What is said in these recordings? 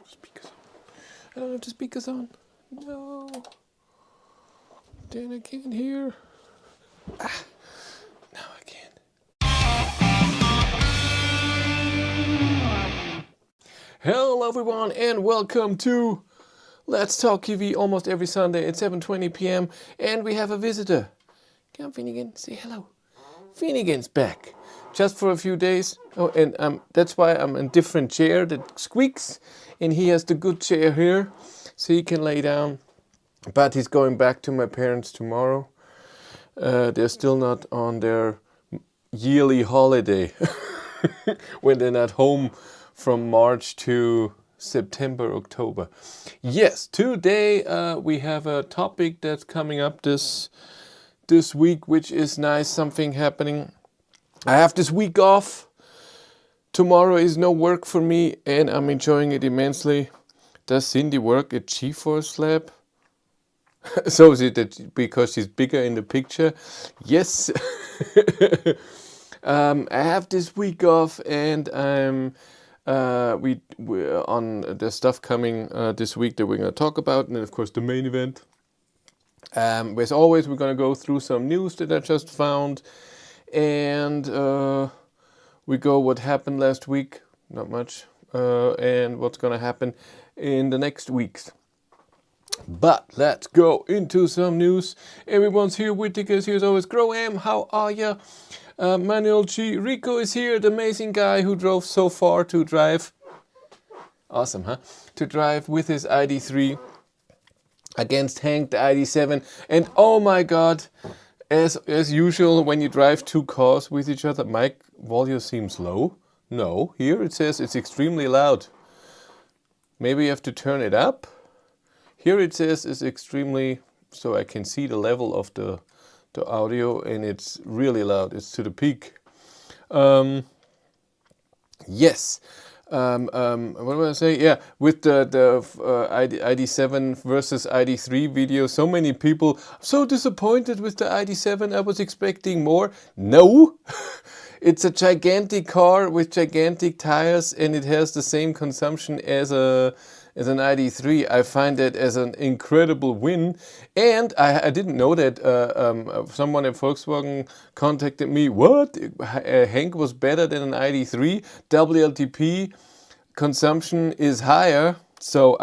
speakers on. I don't have the speakers on. No. Then I can't hear. Now I can. Hello everyone and welcome to Let's Talk TV almost every Sunday at 7:20 p.m. and we have a visitor. Come Finnegan, say hello. Finnegan's back. Just for a few days. Oh, and that's why I'm in a different chair that squeaks. And he has the good chair here, so he can lay down. But he's going back to my parents tomorrow. They're still not on their yearly holiday when they're not home from March to September, October. Yes, today we have a topic that's coming up this week, which is nice, something happening. I have this week off. Tomorrow is no work for me and I'm enjoying it immensely. Does Cindy work at GeForce Lab? So is it because she's bigger in the picture? Yes. I have this week off and we're on the stuff coming this week that we're going to talk about, and then of course the main event. As always, we're going to go through some news that I just found, and we go what happened last week, not much, and what's going to happen in the next weeks. But let's go into some news. Everyone's here. Whittaker's here as always. Graham, how are ya? Manuel G. Rico is here, the amazing guy who drove so far to drive. Awesome, huh? To drive with his ID3 against Hank, the ID7. And oh my god, as usual, when you drive two cars with each other, mic volume seems low. No, here it says it's extremely loud. Maybe you have to turn it up. Here it says it's extremely, so I can see the level of the audio, and it's really loud. It's to the peak. Yes. What do I say? Yeah, with the ID7 versus ID3 video, so many people so disappointed with the ID7. I was expecting more. No, it's a gigantic car with gigantic tires, and it has the same consumption as an ID3. I find that as an incredible win, and I didn't know that someone at Volkswagen contacted me. What? Hank was better than an ID3? WLTP consumption is higher, so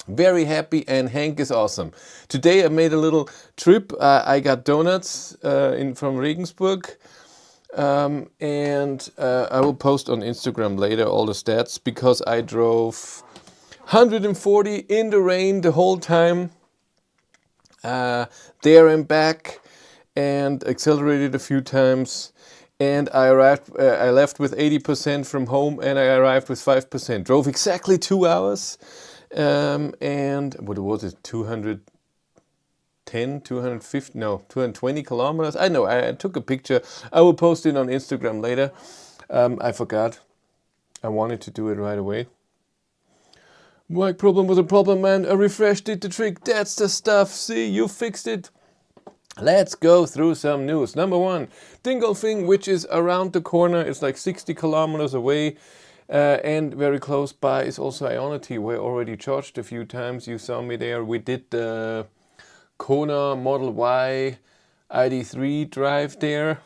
very happy, and Hank is awesome. Today I made a little trip. I got donuts from Regensburg. And I will post on Instagram later all the stats, because I drove 140 in the rain the whole time, there and back, and accelerated a few times, and I left with 80% from home, and I arrived with 5%. Drove exactly 2 hours, and what was it, 220 kilometers. I know, I took a picture. I will post it on Instagram later. I forgot. I wanted to do it right away. Mic problem was a problem, man. A refresh did the trick. That's the stuff. See, you fixed it. Let's go through some news. Number one, Dingolfing, which is around the corner. It's like 60 kilometers away. And very close by is also Ionity. We already charged a few times. You saw me there. We did the Kona Model Y ID3 drive there.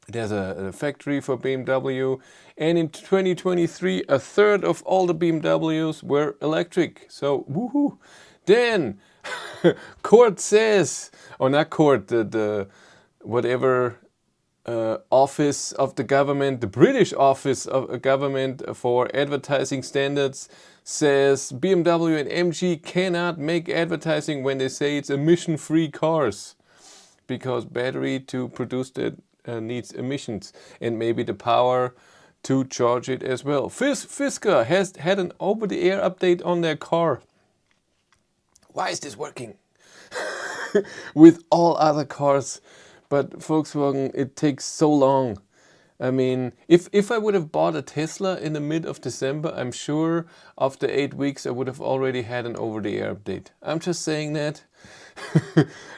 There's a factory for BMW, and in 2023 a third of all the BMWs were electric, so woohoo. Then court says, or not court, the whatever office of the government, the British office of government for advertising standards, says BMW and MG cannot make advertising when they say it's emission-free cars, because battery to produce that needs emissions, and maybe the power to charge it as well. Fisker has had an over-the-air update on their car. Why is this working? With all other cars, but Volkswagen, it takes so long. I mean, if I would have bought a Tesla in the mid of December, I'm sure after 8 weeks I would have already had an over-the-air update. I'm just saying that.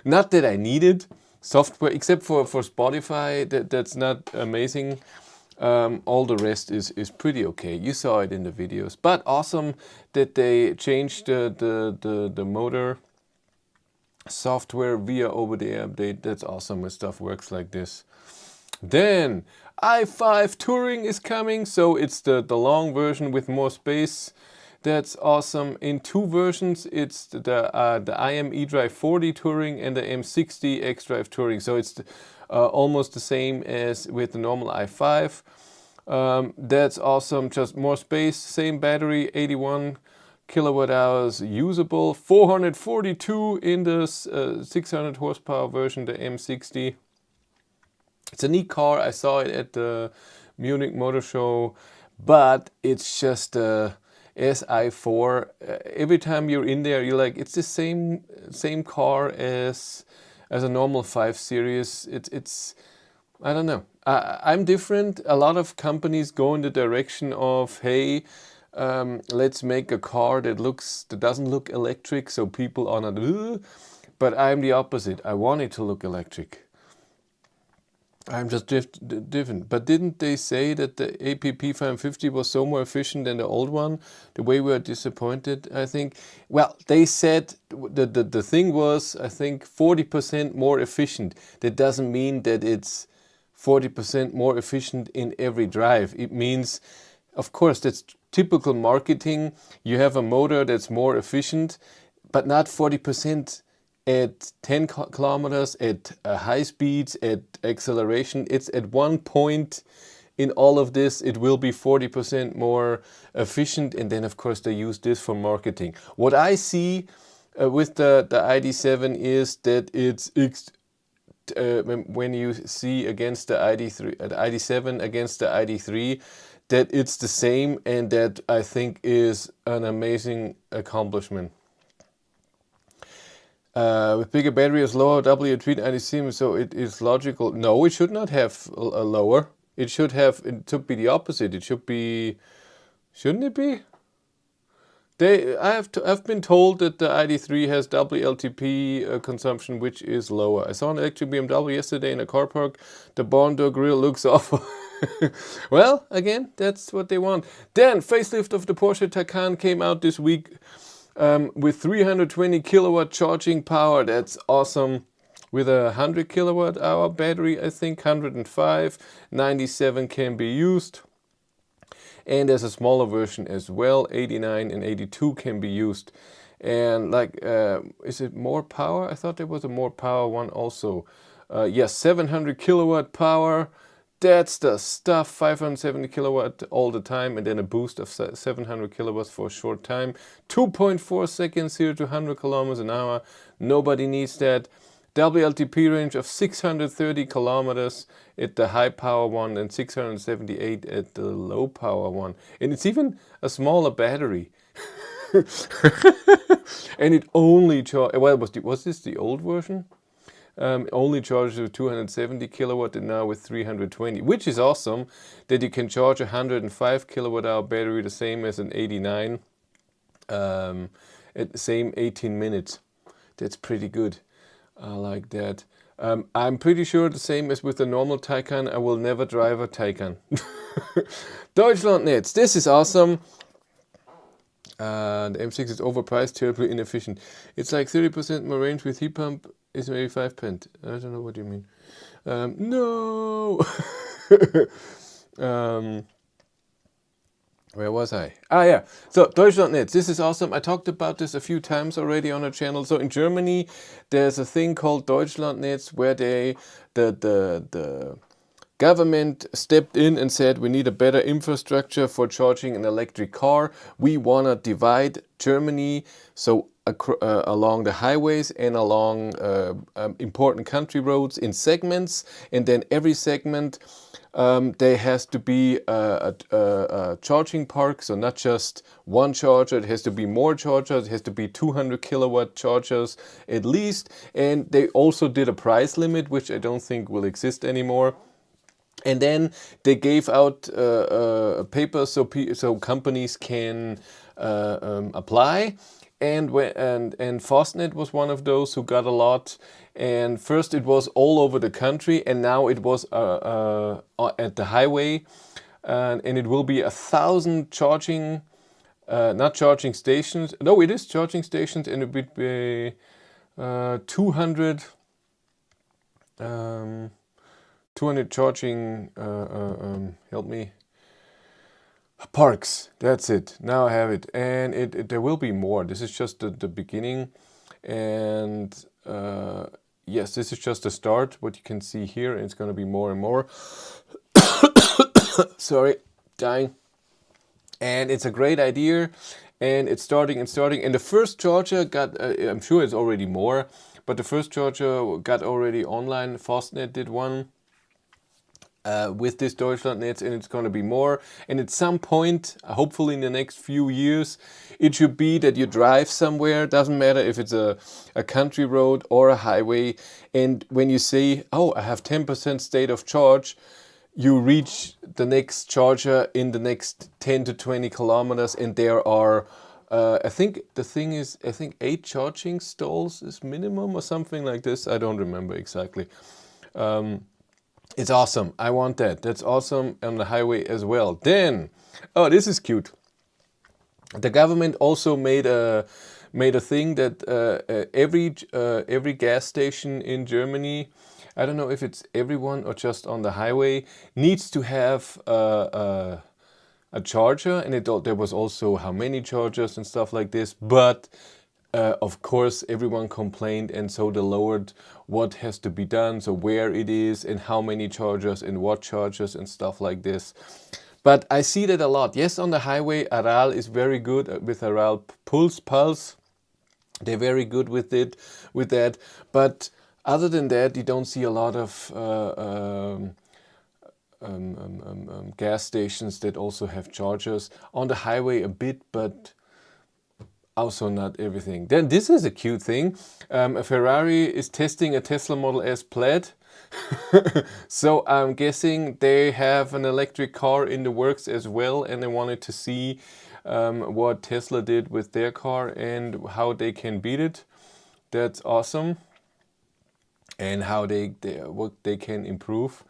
Not that I need it. Software, except for Spotify, that's not amazing. All the rest is pretty okay. You saw it in the videos. But awesome that they changed the motor software via over-the-air update. That's awesome when stuff works like this. Then i5 Touring is coming, so it's the long version with more space. That's awesome. In two versions, it's the IM eDrive 40 Touring and the M60 xDrive Touring. So it's almost the same as with the normal i5. That's awesome. Just more space, same battery, 81 kilowatt hours usable, 442 in the 600 horsepower version, the M60. It's a neat car. I saw it at the Munich Motor Show, but it's just SI4. Every time you're in there, you're like, it's the same car as a normal 5 Series. It's I don't know. I'm different. A lot of companies go in the direction of, hey, let's make a car that doesn't look electric, so people are not. But I'm the opposite. I want it to look electric. I'm just different. But didn't they say that the APP 550 was so more efficient than the old one? The way we were disappointed, I think. Well, they said the thing was, I think, 40% more efficient. That doesn't mean that it's 40% more efficient in every drive. It means, of course, that's typical marketing. You have a motor that's more efficient, but not 40% at 10 kilometers, at high speeds, at acceleration. It's at one point in all of this, it will be 40% more efficient. And then, of course, they use this for marketing. What I see with the ID.7 is that it's when you see against the ID.7 against the ID.3, that it's the same, and that I think is an amazing accomplishment. With bigger battery as lower W between ID.7, so it is logical. No, it should not have a lower. It should be the opposite. It should be, shouldn't it be? I've been told that the ID.3 has WLTP consumption, which is lower. I saw an electric BMW yesterday in a car park. The barn door grill looks awful. Well, again, that's what they want. Then, facelift of the Porsche Taycan came out this week with 320 kilowatt charging power. That's awesome. With a 100 kilowatt hour battery, I think, 105, 97 can be used. And there's a smaller version as well, 89 and 82 can be used. And like, is it more power? I thought there was a more power one also. Yes, 700 kilowatt power. That's the stuff, 570 kilowatt all the time, and then a boost of 700 kilowatts for a short time. 2.4 seconds, 0 to 100 kilometers an hour. Nobody needs that. WLTP range of 630 kilometers at the high power one and 678 at the low power one. And it's even a smaller battery. And it only charges, well, was this the old version? Only charges with 270 kilowatt and now with 320, which is awesome that you can charge a 105 kilowatt hour battery the same as an 89 at the same 18 minutes. That's pretty good. I like that. I'm pretty sure the same as with the normal Taycan. I will never drive a Taycan. Deutschlandnetz, this is awesome. The M6 is overpriced, terribly inefficient. It's like 30% more range with heat pump. Is maybe 5 pence. I don't know what you mean. No. Where was I? Ah, yeah. So Deutschlandnetz. This is awesome. I talked about this a few times already on our channel. So in Germany, there's a thing called Deutschlandnetz where the government stepped in and said we need a better infrastructure for charging an electric car. We want to divide Germany so along the highways and along important country roads in segments, and then every segment there has to be a charging park, so not just one charger, it has to be more chargers, it has to be 200 kilowatt chargers at least, and they also did a price limit, which I don't think will exist anymore. And then they gave out papers so companies can apply. and Fastnet was one of those who got a lot. And first it was all over the country, and now it was at the highway, and it will be 1,000 charging, not charging stations. No, it is charging stations, and it would be 200 charging. Help me. Parks, that's it. Now I have it, and there will be more. This is just the beginning, and yes, this is just the start. What you can see here, and it's going to be more and more. Sorry, dying. And it's a great idea, and it's starting. And the first charger got, I'm sure it's already more, but the first charger got already online. Fastnet did one. With this Deutschlandnetz, and it's going to be more. And at some point, hopefully in the next few years, it should be that you drive somewhere, doesn't matter if it's a country road or a highway, and when you say, oh, I have 10% state of charge, you reach the next charger in the next 10 to 20 kilometers, and there are I think the thing is, I think 8 charging stalls is minimum or something like this. I don't remember exactly. It's awesome. I want that. That's awesome on the highway as well. Then, oh, this is cute. The government also made a thing that every gas station in Germany, I don't know if it's everyone or just on the highway, needs to have a charger, and there was also how many chargers and stuff like this. But of course, everyone complained, and so they lowered what has to be done, so where it is and how many chargers and what chargers and stuff like this. But I see that a lot. Yes, on the highway, Aral is very good with Aral Pulse. They're very good with that. But other than that, you don't see a lot of gas stations that also have chargers. On the highway a bit, but also not everything. Then this is a cute thing. A Ferrari is testing a Tesla Model S Plaid. So I'm guessing they have an electric car in the works as well, and they wanted to see what Tesla did with their car and how they can beat it. That's awesome. And how what they can improve.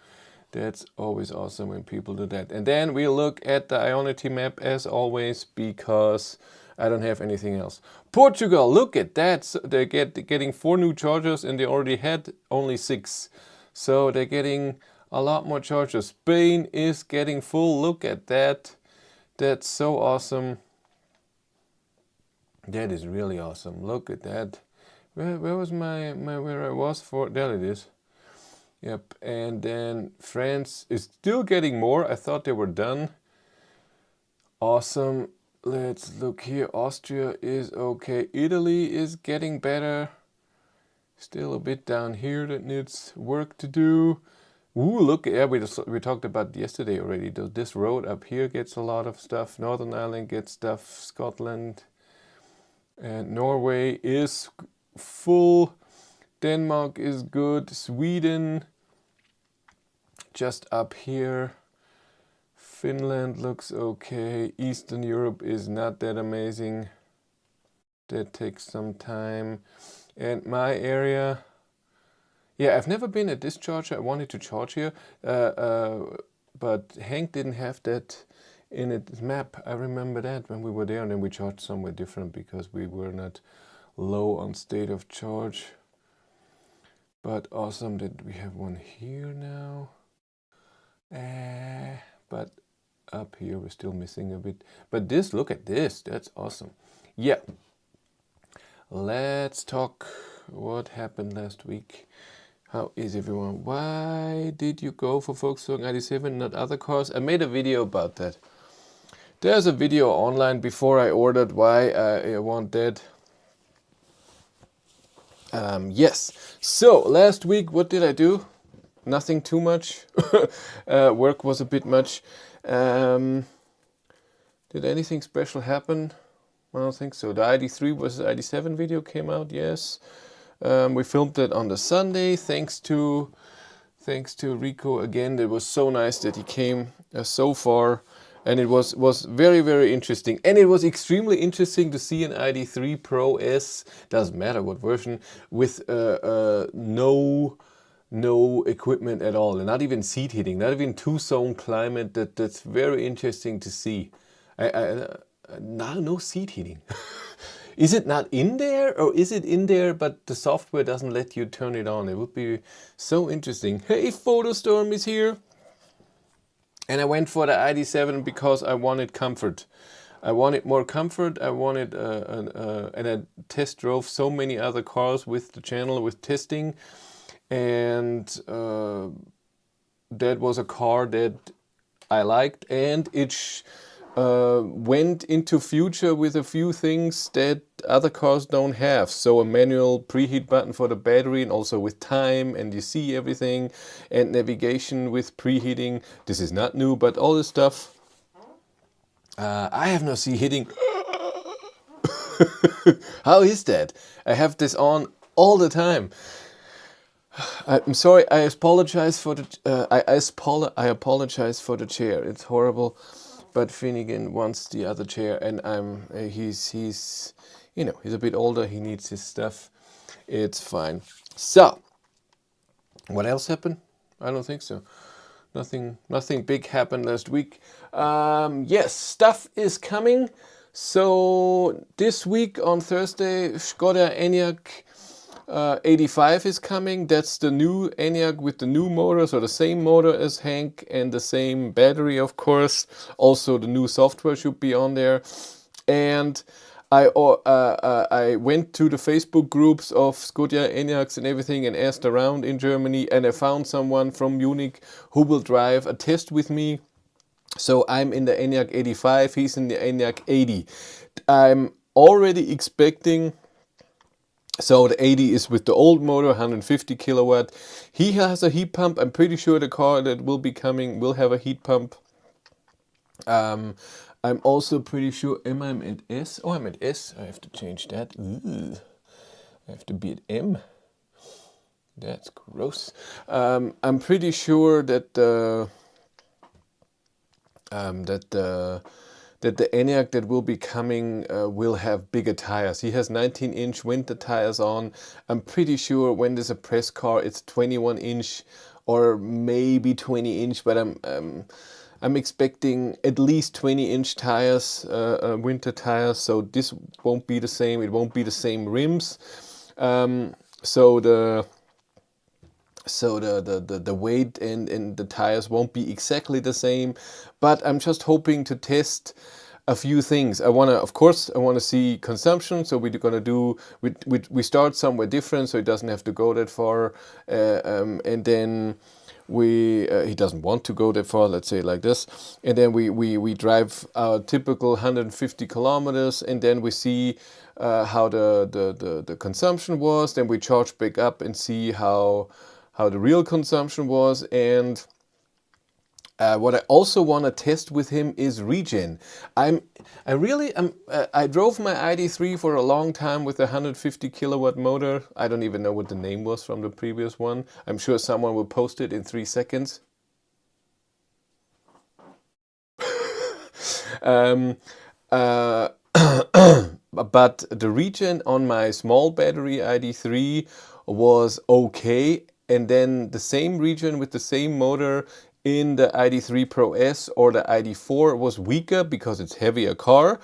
That's always awesome when people do that. And then we look at the Ionity map as always, because I don't have anything else. Portugal, look at that. So they're getting 4 new chargers, and they already had only 6. So they're getting a lot more chargers. Spain is getting full. Look at that. That's so awesome. That is really awesome. Look at that. Where was my where I was for? There it is. Yep. And then France is still getting more. I thought they were done. Awesome. Let's look here. Austria is okay. Italy is getting better. Still a bit down here that needs work to do. Ooh, look, yeah, we talked about yesterday already. This road up here gets a lot of stuff. Northern Ireland gets stuff. Scotland and Norway is full. Denmark is good. Sweden just up here. Finland looks okay. Eastern Europe is not that amazing. That takes some time. And my area, yeah, I've never been at this charger. I wanted to charge here, but Hank didn't have that in its map. I remember that when we were there, and then we charged somewhere different because we were not low on state of charge. But awesome that we have one here now. But up here we're still missing a bit. But this, look at this, that's awesome. Yeah. Let's talk what happened last week. How is everyone? Why did you go for Volkswagen ID7, not other cars? I made a video about that. There's a video online before I ordered why I want that. Yes. So last week, what did I do? Nothing too much. Work was a bit much. Did anything special happen? I don't think so. The ID3 versus ID7 video came out, yes. We filmed it on the Sunday. Thanks to Rico again. It was so nice that he came so far. And it was very, very interesting. And it was extremely interesting to see an ID3 Pro S, doesn't matter what version, with no equipment at all, and not even seat heating, not even two-zone climate. That's very interesting to see. No seat heating. Is it not in there, or is it in there but the software doesn't let you turn it on? It would be so interesting. Hey, Photostorm is here. And I went for the ID7 because I wanted comfort. I wanted more comfort. I wanted, and I test drove so many other cars with the channel, with testing. And that was a car that I liked, and it went into future with a few things that other cars don't have. So a manual preheat button for the battery, and also with time, and you see everything, and navigation with preheating. This is not new, but all this stuff. I have no seat heating. How is that? I have this on all the time. I'm sorry. I apologize for the. I apologize for the chair. It's horrible, but Finnegan wants the other chair, and he's you know, he's a bit older. He needs his stuff. It's fine. So, what else happened? I don't think so. Nothing big happened last week. Yes, stuff is coming. So this week on Thursday, Skoda Enyaq 85 is coming. That's the new Enyaq with the new motor, so the same motor as Hank and the same battery, of course. Also, the new software should be on there. And I went to the Facebook groups of Skoda Enyaqs and everything and asked around in Germany, and I found someone from Munich who will drive a test with me. So I'm in the Enyaq 85, he's in the Enyaq 80. I'm already expecting, so the 80 is with the old motor, 150 kilowatt. He has a heat pump. I'm pretty sure the car that will be coming will have a heat pump. I'm also pretty sure, am I at S? Oh, I'm at S. I have to change that. Ugh. I have to be at M. That's gross. I'm pretty sure that the Enyaq that will be coming will have bigger tires. He has 19-inch winter tires on. I'm pretty sure when there's a press car, it's 21-inch or maybe 20-inch, but I'm expecting at least 20-inch tires, winter tires. So this won't be the same. It won't be the same rims. So the weight and the tires won't be exactly the same, but I'm just hoping to test a few things. Of course, I want to see consumption. So we're gonna do, we start somewhere different, so it doesn't have to go that far, and then he doesn't want to go that far, let's say it like this, and then we drive our typical 150 kilometers, and then we see how the consumption was. Then we charge back up and see how the real consumption was. And what I also want to test with him is regen. I drove my ID3 for a long time with a 150 kilowatt motor. I don't even know what the name was from the previous one. I'm sure someone will post it in 3 seconds. But the regen on my small battery ID3 was okay. And then the same regen with the same motor in the ID3 Pro S or the ID4 was weaker because it's heavier car.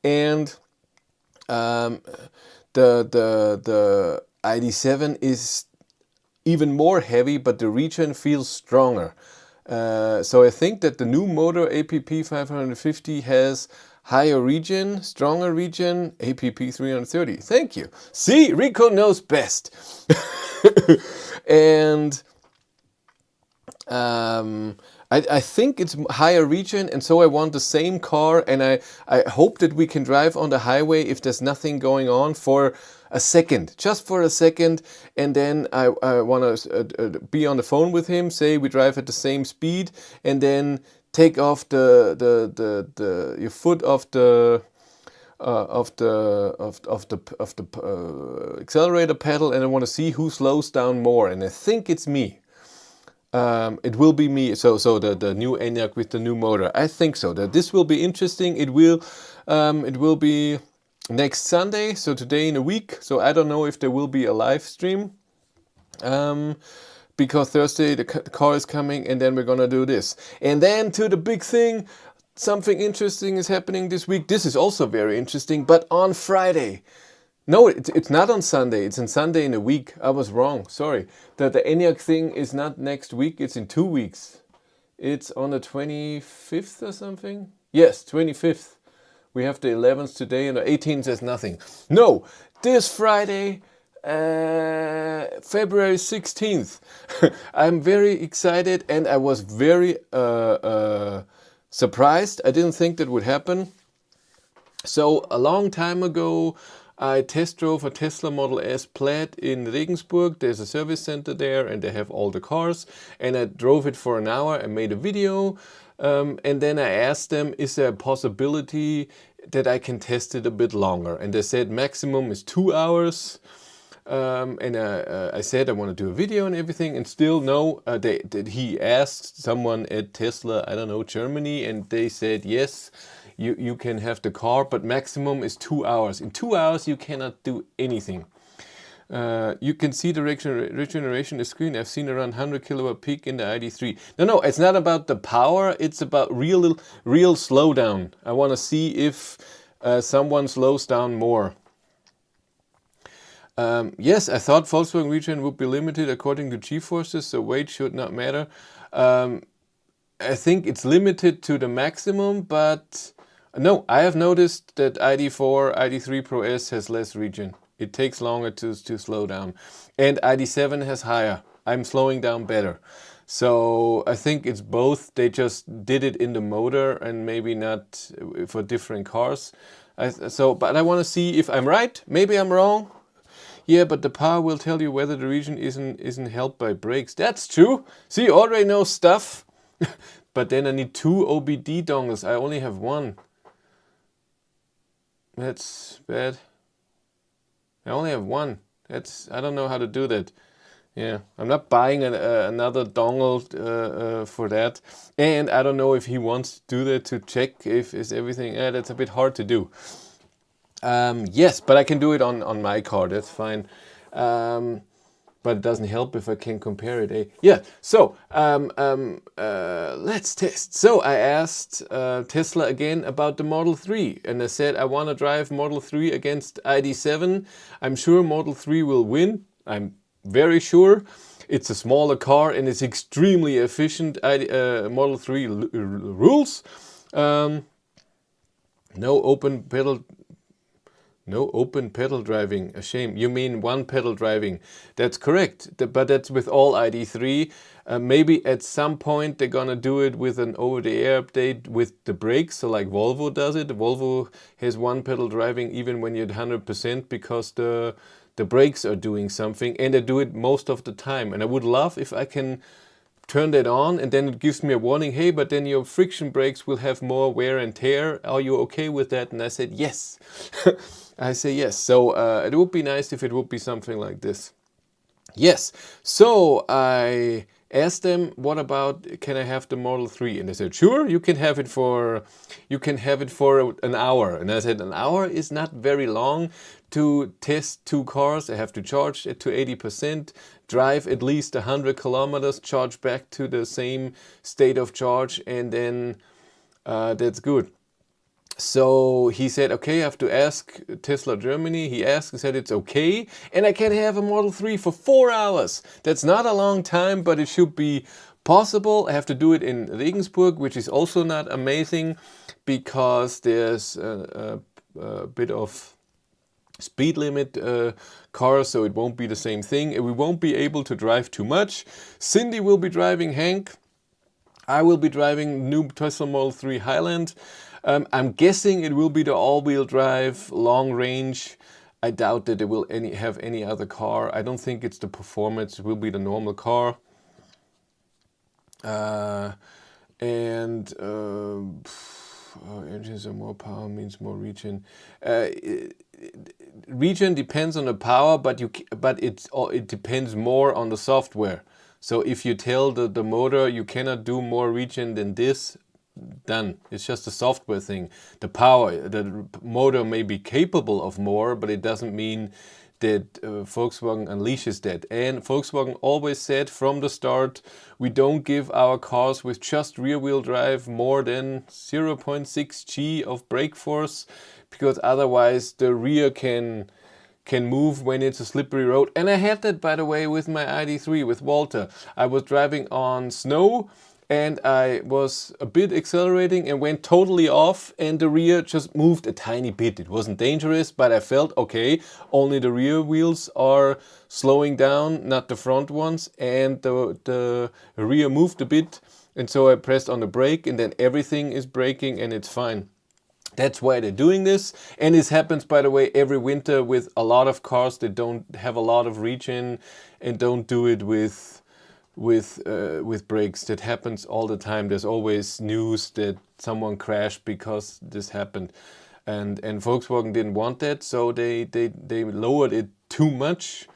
And the ID7 is even more heavy, but the regen feels stronger. So I think that the new motor APP 550 has higher regen, stronger regen, APP 330. Thank you. See, Rico knows best. And I think it's higher regen, and so I want the same car, and I hope that we can drive on the highway if there's nothing going on for a second, just for a second, and then I want to be on the phone with him, say we drive at the same speed, and then take off your foot off the accelerator pedal, and I want to see who slows down more, and I think it's me. It will be me. So the new Enyaq with the new motor. I think so. That this will be interesting. It will be next Sunday. So today in a week. So I don't know if there will be a live stream. Because Thursday the car is coming, and then we're gonna do this. And then to the big thing, something interesting is happening this week. This is also very interesting, but on Friday. No, it's not on Sunday. It's on Sunday in a week. I was wrong. Sorry. The Enyaq thing is not next week. It's in 2 weeks. It's on the 25th or something. Yes, 25th. We have the 11th today, and the 18th says nothing. No, this Friday, February 16th. I'm very excited, and I was very surprised. I didn't think that would happen. So a long time ago, I test drove a Tesla Model S Plaid in Regensburg. There's a service center there, and they have all the cars. And I drove it for an hour and made a video. And then I asked them, is there a possibility that I can test it a bit longer? And they said maximum is 2 hours. And I said I want to do a video and everything, and still no. He asked someone at Tesla, I don't know, Germany, and they said yes, you can have the car, but maximum is 2 hours. In 2 hours you cannot do anything. You can see the regeneration on the screen. I've seen around 100 kilowatt peak in the ID3. No, it's not about the power. It's about real slowdown. I want to see if someone slows down more. Yes, I thought Volkswagen Regen would be limited according to G-forces, so weight should not matter. I think it's limited to the maximum, but no, I have noticed that ID4, ID3 Pro S has less regen. It takes longer to slow down. And ID7 has higher. I'm slowing down better. So I think it's both. They just did it in the motor and maybe not for different cars. But I want to see if I'm right. Maybe I'm wrong. Yeah, but the power will tell you whether the region isn't helped by brakes. That's true. See, already know stuff. But then I need 2 OBD dongles. I only have 1. That's bad. I only have 1. I don't know how to do that. Yeah, I'm not buying another dongle for that. And I don't know if he wants to do that to check if is everything. That's a bit hard to do. Yes, but I can do it on my car, that's fine. But it doesn't help if I can compare it. Yeah, so let's test. So I asked Tesla again about the Model 3, and I said I want to drive Model 3 against ID7. I'm sure Model 3 will win. I'm very sure. It's a smaller car and it's extremely efficient. Model 3 rules. No open pedal driving. A shame. You mean one pedal driving. That's correct. But that's with all ID3. Maybe at some point they're gonna do it with an over-the-air update with the brakes. So like Volvo does it. Volvo has one pedal driving even when you're at 100% because the brakes are doing something, and they do it most of the time. And I would love if I can turn that on and then it gives me a warning, hey, but then your friction brakes will have more wear and tear. Are you okay with that? And I said yes. I say yes. So it would be nice if it would be something like this. Yes. So I asked them, what about, can I have the Model 3? And they said, sure, you can have it for an hour. And I said, an hour is not very long to test 2 cars. I have to charge it to 80%, drive at least 100 kilometers, charge back to the same state of charge, and then that's good. So he said, okay, I have to ask Tesla Germany. He asked and said it's okay, and I can have a Model 3 for 4 hours. That's not a long time, but it should be possible. I have to do it in Regensburg, which is also not amazing because there's a bit of speed limit cars, so it won't be the same thing. We won't be able to drive too much. Cindy will be driving Hank. I will be driving new Tesla Model 3 Highland. I'm guessing it will be the all-wheel drive, long range. I doubt that it will have any other car. I don't think it's the performance. It will be the normal car. Engines are more power means more regen. Regen depends on the power, but it depends more on the software. So if you tell the motor you cannot do more regen than this, done. It's just a software thing. The motor may be capable of more, but it doesn't mean that Volkswagen unleashes that. And Volkswagen always said from the start, we don't give our cars with just rear-wheel drive more than 0.6 G of brake force, because otherwise the rear can move when it's a slippery road. And I had that, by the way, with my ID3 with Walter. I was driving on snow and I was a bit accelerating and went totally off, and the rear just moved a tiny bit. It wasn't dangerous, but I felt okay, only the rear wheels are slowing down, not the front ones, and the rear moved a bit, and so I pressed on the brake and then everything is braking and it's fine. That's why they're doing this, and this happens, by the way, every winter with a lot of cars that don't have a lot of regen and don't do it with brakes. That happens all the time. There's always news that someone crashed because this happened, and Volkswagen didn't want that, so they lowered it too much,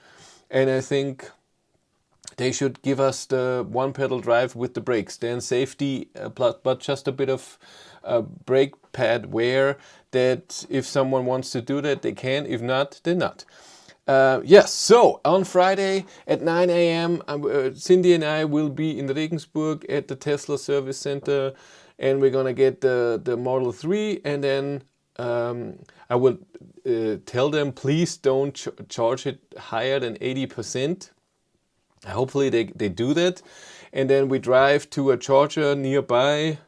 and I think they should give us the one pedal drive with the brakes, then safety plus, but just a bit of brake pad wear, that if someone wants to do that, they can. If not, they're not. Yes, so on Friday at 9 a.m. Cindy and I will be in Regensburg at the Tesla service center, and we're gonna get the Model 3, and then I will tell them, please don't charge it higher than 80%. Hopefully they do that, and then we drive to a charger nearby.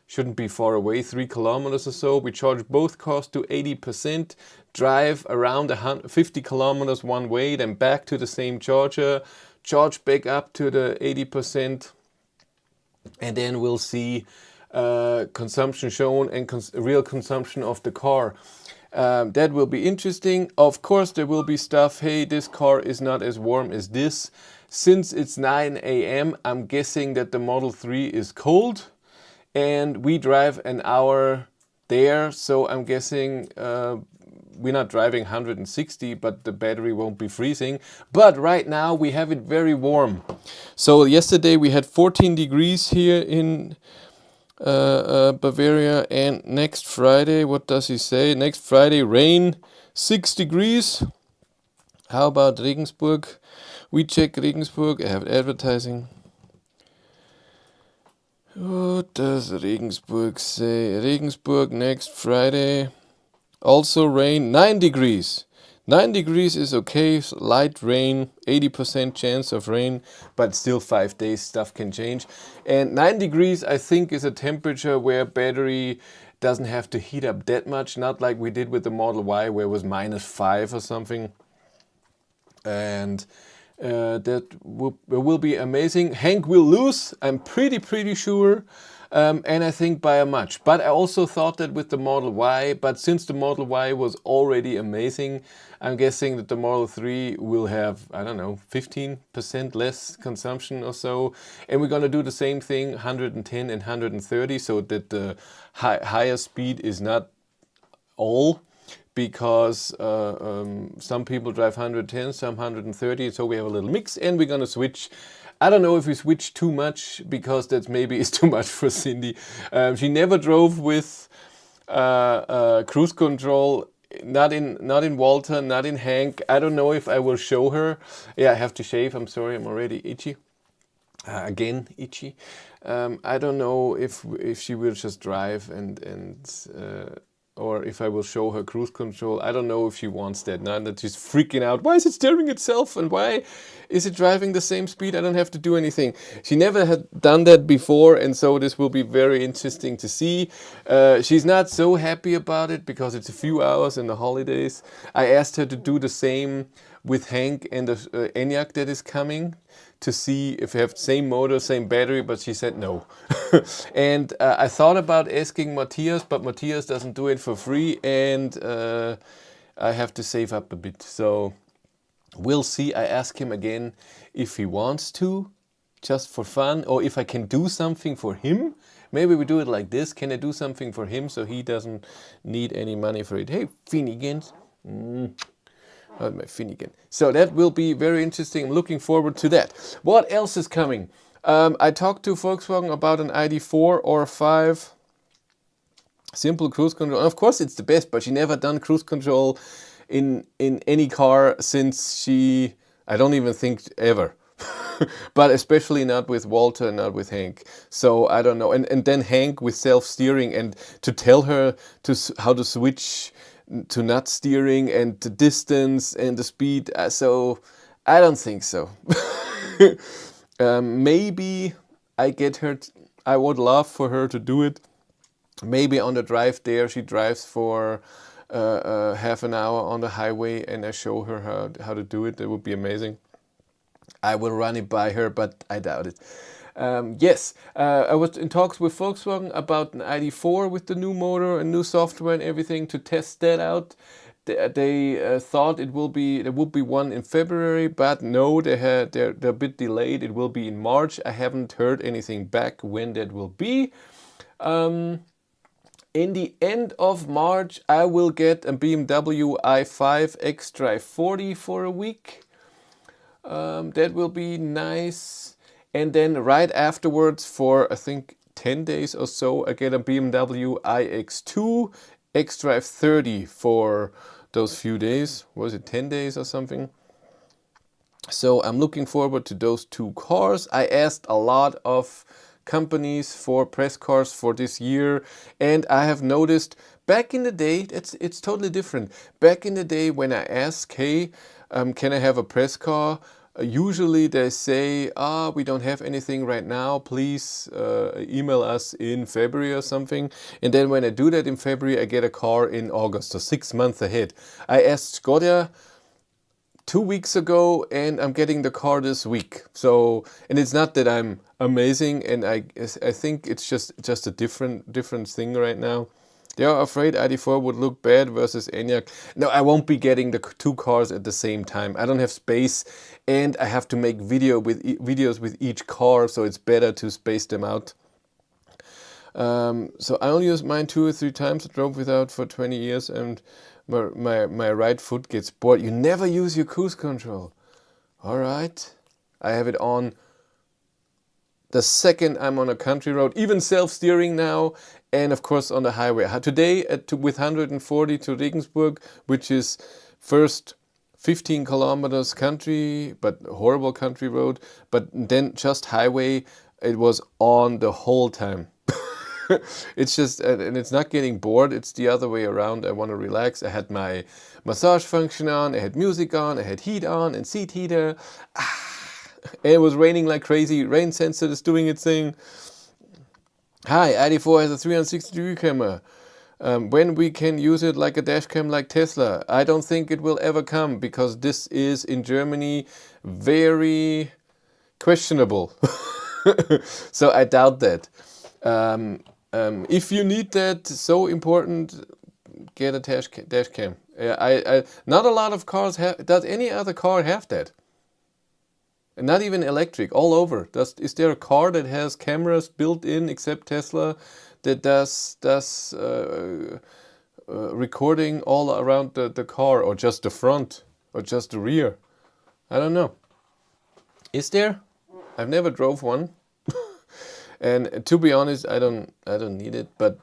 Shouldn't be far away, 3 kilometers or so. We charge both cars to 80%, drive around 50 kilometers one way, then back to the same charger, charge back up to the 80%, and then we'll see consumption shown and real consumption of the car. That will be interesting. Of course, there will be stuff, hey, this car is not as warm as this. Since it's 9 a.m., I'm guessing that the Model 3 is cold. And we drive an hour there, so I'm guessing we're not driving 160, but the battery won't be freezing. But right now we have it very warm. So yesterday we had 14 degrees here in Bavaria, and next Friday, what does he say? Next Friday, rain, 6 degrees. How about Regensburg? We check Regensburg. I have advertising. What does Regensburg say? Regensburg next Friday. Also rain, 9 degrees. 9 degrees is okay, light rain, 80% chance of rain, but still 5 days, stuff can change. And 9 degrees, I think, is a temperature where battery doesn't have to heat up that much, not like we did with the Model Y where it was -5 or something. And that will be amazing. Hank will lose, I'm pretty sure, and I think by a much. But I also thought that with the Model Y, but since the Model Y was already amazing, I'm guessing that the Model 3 will have, I don't know, 15% less consumption or so. And we're gonna do the same thing, 110 and 130, so that the higher speed is not all, because some people drive 110, some 130, so we have a little mix, and we're gonna switch. I don't know if we switch too much, because that maybe is too much for Cindy. She never drove with cruise control, not in Walter, not in Hank. I don't know if I will show her. Yeah, I have to shave, I'm sorry, I'm already itchy. Again, itchy. I don't know if she will just drive or if I will show her cruise control. I don't know if she wants that. Now that she's freaking out, why is it steering itself and why is it driving the same speed? I don't have to do anything. She never had done that before, and so this will be very interesting to see. She's not so happy about it because it's a few hours in the holidays. I asked her to do the same with Hank and the Enyaq that is coming, to see if we have same motor, same battery, but she said no. And I thought about asking Matthias, but Matthias doesn't do it for free, and I have to save up a bit. So we'll see. I ask him again if he wants to, just for fun, or if I can do something for him. Maybe we do it like this. Can I do something for him so he doesn't need any money for it? Hey, Finnegan. My Finnegan. So that will be very interesting. I'm looking forward to that. What else is coming? I talked to Volkswagen about an ID4 or 5 simple cruise control. And of course, it's the best, but she never done cruise control in any car since she, I don't even think ever. But especially not with Walter, not with Hank. So I don't know. And then Hank with self-steering, and to tell her how to switch to not steering and the distance and the speed. So I don't think so. Maybe I get her. I would love for her to do it. Maybe on the drive there, she drives for half an hour on the highway, and I show her how to do it. That would be amazing. I will run it by her, but I doubt it. Yes, I was in talks with Volkswagen about an ID4 with the new motor and new software and everything to test that out. They thought there would be one in February, but no, they're a bit delayed. It will be in March. I haven't heard anything back when that will be. In the end of March, I will get a BMW i5 xDrive 40 for a week. That will be nice. And then right afterwards, for I think 10 days or so, I get a BMW iX2 xDrive 30 for those few days. Was it 10 days or something? So I'm looking forward to those two cars. I asked a lot of companies for press cars for this year, and I have noticed back in the day, it's totally different. Back in the day when I ask, hey, can I have a press car? Usually they say, we don't have anything right now, please email us in February or something. And then when I do that in February, I get a car in August, so 6 months ahead. I asked Skoda 2 weeks ago, and I'm getting the car this week. So, and it's not that I'm amazing, and I think it's just a different thing right now. They are afraid ID4 would look bad versus Enyaq. No, I won't be getting the two cars at the same time. I don't have space, and I have to make videos with each car, so it's better to space them out. So I only used mine 2 or 3 times. I drove without for 20 years, and my right foot gets bored. You never use your cruise control. All right. I have it on the second I'm on a country road, even self-steering now, and of course on the highway. Today with 140 to Regensburg, which is first 15 kilometers country, but horrible country road, but then just highway, it was on the whole time. It's just, and it's not getting bored, it's the other way around. I want to relax. I had my massage function on, I had music on, I had heat on and seat heater. And it was raining like crazy. Rain sensor is doing its thing. Hi, ID4 has a 360-degree camera. When we can use it like a dash cam like Tesla? I don't think it will ever come, because this is in Germany very questionable. So I doubt that. If you need that so important, get a dash cam. Not a lot of cars have. Does any other car have that? And not even electric, all over. Is there a car that has cameras built in, except Tesla, that does recording all around the car, or just the front, or just the rear? I don't know. Is there? I've never drove one. And to be honest, I don't need it. But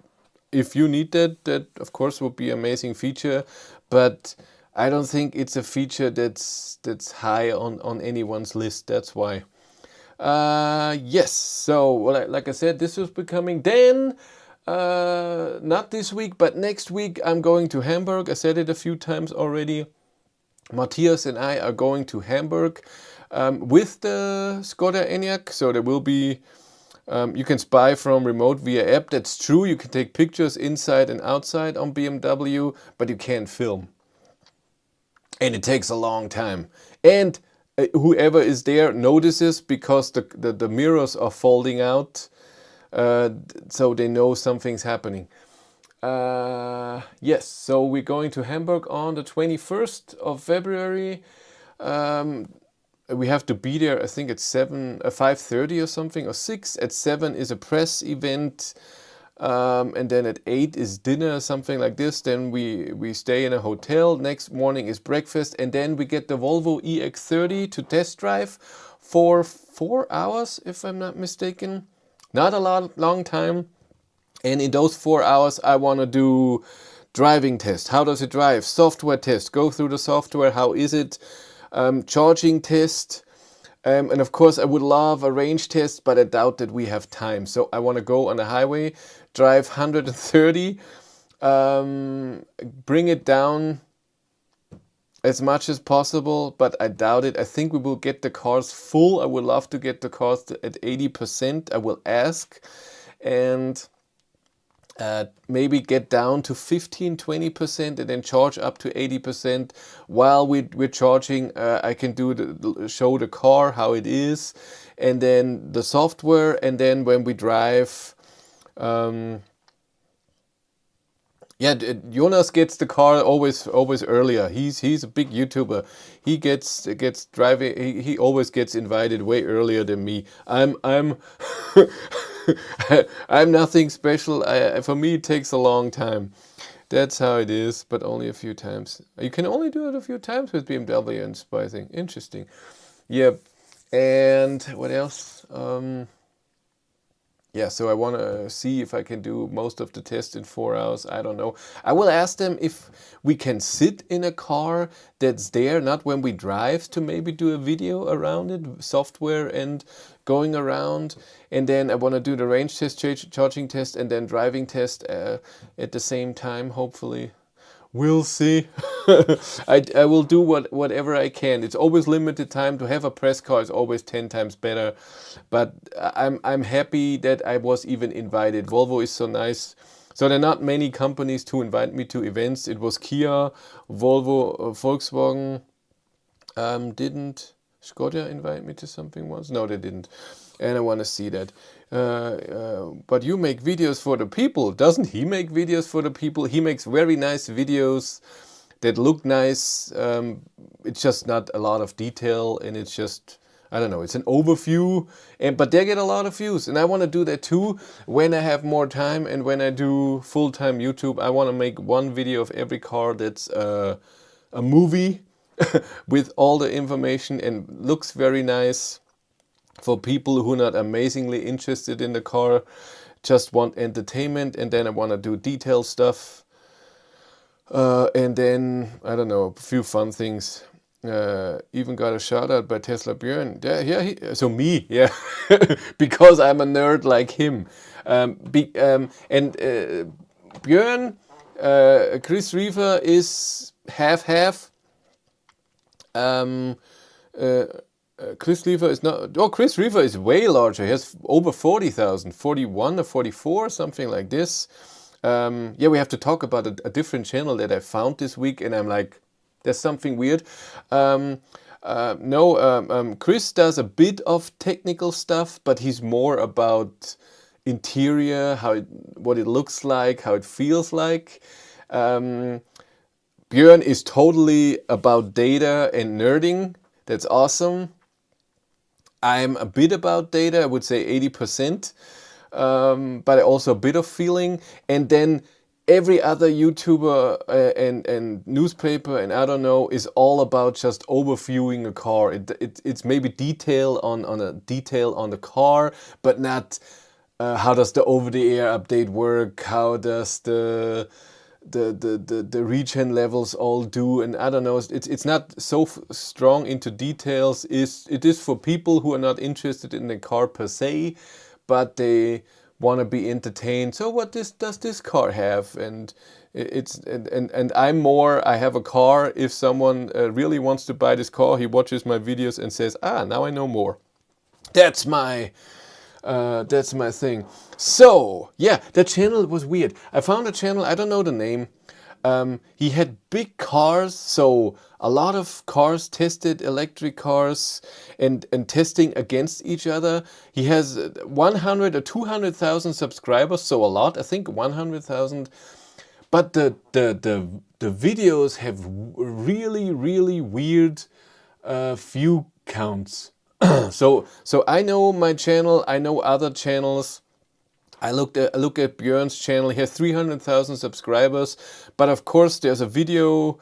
if you need that of course would be an amazing feature. But I don't think it's a feature that's high on anyone's list. That's why. Yes. So like I said, this was becoming then. Not this week, but next week I'm going to Hamburg. I said it a few times already. Matthias and I are going to Hamburg with the Skoda Enyaq. So there will be. You can spy from remote via app. That's true. You can take pictures inside and outside on BMW, but you can't film. And it takes a long time. And whoever is there notices, because the mirrors are folding out, so they know something's happening. Yes, so we're going to Hamburg on the 21st of February. We have to be there, I think at 5:30 or something, or 6. At 7 is a press event. and then at 8 is dinner, something like this. Then we stay in a hotel. Next morning is breakfast, and then we get the Volvo EX30 to test drive for 4 hours, if I'm not mistaken. Not a long time. And in those 4 hours, I want to do driving test. How does it drive? Software test. Go through the software. How is it? Charging test. And of course, I would love a range test, but I doubt that we have time. So I want to go on the highway, drive 130, bring it down as much as possible, but I doubt it. I think we will get the cars full. I would love to get the cars at 80%. I will ask. And maybe get down to 15-20% and then charge up to 80%. While we're charging, I can show the car how it is, and then the software, and then when we drive, Jonas gets the car always earlier. He's a big YouTuber. He gets driving. He always gets invited way earlier than me. I'm I'm nothing special. For me, it takes a long time. That's how it is, but only a few times. You can only do it a few times with BMW and spicing. Interesting. Yep. And what else? Yeah, so I want to see if I can do most of the test in 4 hours. I don't know. I will ask them if we can sit in a car that's there, not when we drive, to maybe do a video around it, software and going around. And then I want to do the range test, charging test, and then driving test at the same time, hopefully. We'll see. I will do whatever I can. It's always limited time. To have a press car is always 10 times better. But I'm happy that I was even invited. Volvo is so nice. So there are not many companies to invite me to events. It was Kia, Volvo, Volkswagen. Didn't Skoda invite me to something once? No, they didn't. And I want to see that. But you make videos for the people. Doesn't he make videos for the people? He makes very nice videos that look nice. It's just not a lot of detail, and it's just, I don't know, it's an overview, but they get a lot of views. And I want to do that too when I have more time, and when I do full-time YouTube. I want to make one video of every car that's a movie with all the information and looks very nice. For people who are not amazingly interested in the car, just want entertainment, and then I want to do detailed stuff. And then, I don't know, a few fun things. Even got a shout out by Tesla Björn. So me, yeah, because I'm a nerd like him. Björn, Chris Reefer is half. Chris Reefer is not. Oh, Chris Reefer is way larger. He has over 40,000, 41 or 44, something like this. Yeah, we have to talk about a different channel that I found this week, and I'm like, there's something weird. Chris does a bit of technical stuff, but he's more about interior, what it looks like, how it feels like. Björn is totally about data and nerding. That's awesome. I'm a bit about data, I would say 80%, but also a bit of feeling. And then every other YouTuber and newspaper and I don't know is all about just overviewing a car. It's maybe detail on the car, but not how does the over-the-air update work, how does the regen levels all do, and I don't know, it's not so strong into details. It is for people who are not interested in the car per se, but they want to be entertained. So what does this car have? And I'm more, I have a car. If someone really wants to buy this car, he watches my videos and says, now I know more. That's my thing. So, yeah, the channel was weird. I found a channel, I don't know the name. He had big cars, so a lot of cars tested, electric cars, and testing against each other. He has 100 or 200,000 subscribers, so a lot, I think 100,000. But the videos have really, really weird view counts. So I know my channel, I know other channels. I look at Björn's channel. He has 300,000 subscribers, but of course there's a video,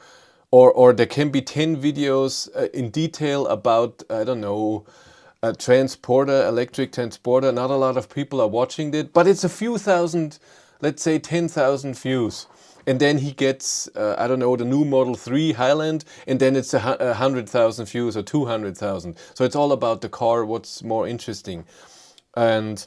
or there can be 10 videos in detail about, I don't know, a transporter, electric transporter. Not a lot of people are watching it, but it's a few thousand, let's say 10,000 views. And then he gets, I don't know, the new Model 3 Highland, and then it's 100,000 views or 200,000. So it's all about the car, what's more interesting. And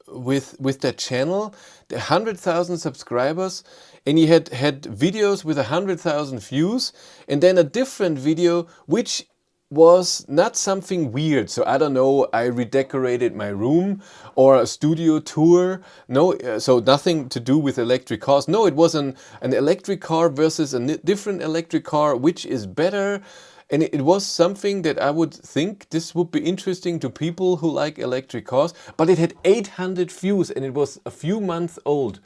with that channel, the 100,000 subscribers, and he had videos with 100,000 views, and then a different video which was not something weird. So I don't know, I redecorated my room or a studio tour. No, so nothing to do with electric cars. No, it was an electric car versus a different electric car, which is better. And it was something that I would think this would be interesting to people who like electric cars, but it had 800 views and it was a few months old.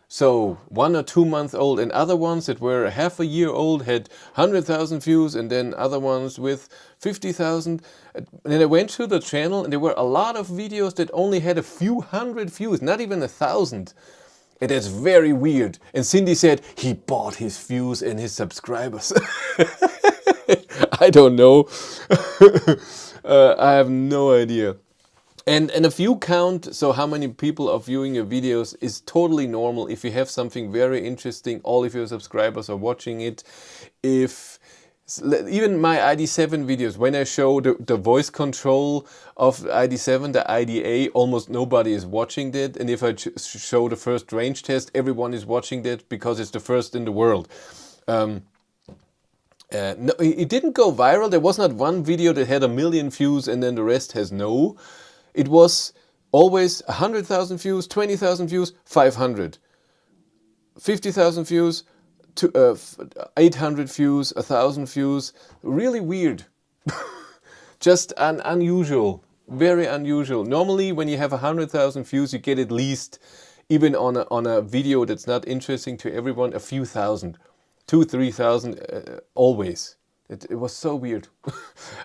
So 1 or 2 months old, and other ones that were half a year old had 100,000 views, and then other ones with 50,000. And then I went to the channel and there were a lot of videos that only had a few hundred views, not even 1,000. And that's very weird. And Cindy said he bought his views and his subscribers. I don't know. I have no idea. And if you count, so how many people are viewing your videos is totally normal. If you have something very interesting, all of your subscribers are watching it. If even my ID7 videos, when I show the voice control of ID7, the IDA, almost nobody is watching that. And if I show the first range test, everyone is watching that because it's the first in the world. No, it didn't go viral. There was not one video that had 1 million views and then the rest has no. It was always 100,000 views, 20,000 views, 500. 50,000 views, 800 views, 1,000 views. Really weird. Just unusual. Very unusual. Normally when you have 100,000 views, you get at least, even on a video that's not interesting to everyone, a few thousand. 2,000-3,000 always. It was so weird.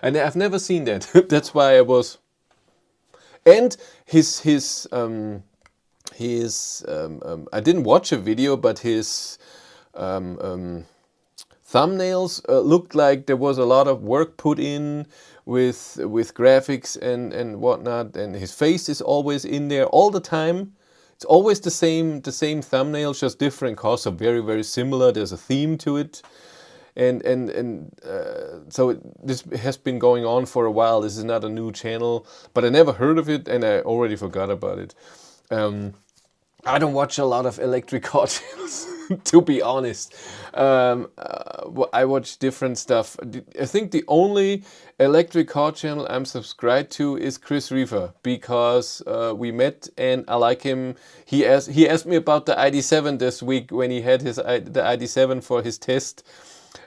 And I've never seen that. That's why I was... And his I didn't watch a video, but his thumbnails looked like there was a lot of work put in with graphics and whatnot. And his face is always in there all the time. It's always the same thumbnail, just different cars, so very, very similar. There's a theme to it. So this has been going on for a while. This is not a new channel, but I never heard of it and I already forgot about it. I don't watch a lot of electric car channels, to be honest. I watch different stuff. I think the only electric car channel I'm subscribed to is Chris Reefer, because we met and I like him. He asked me about the ID7 this week when he had the ID7 for his test.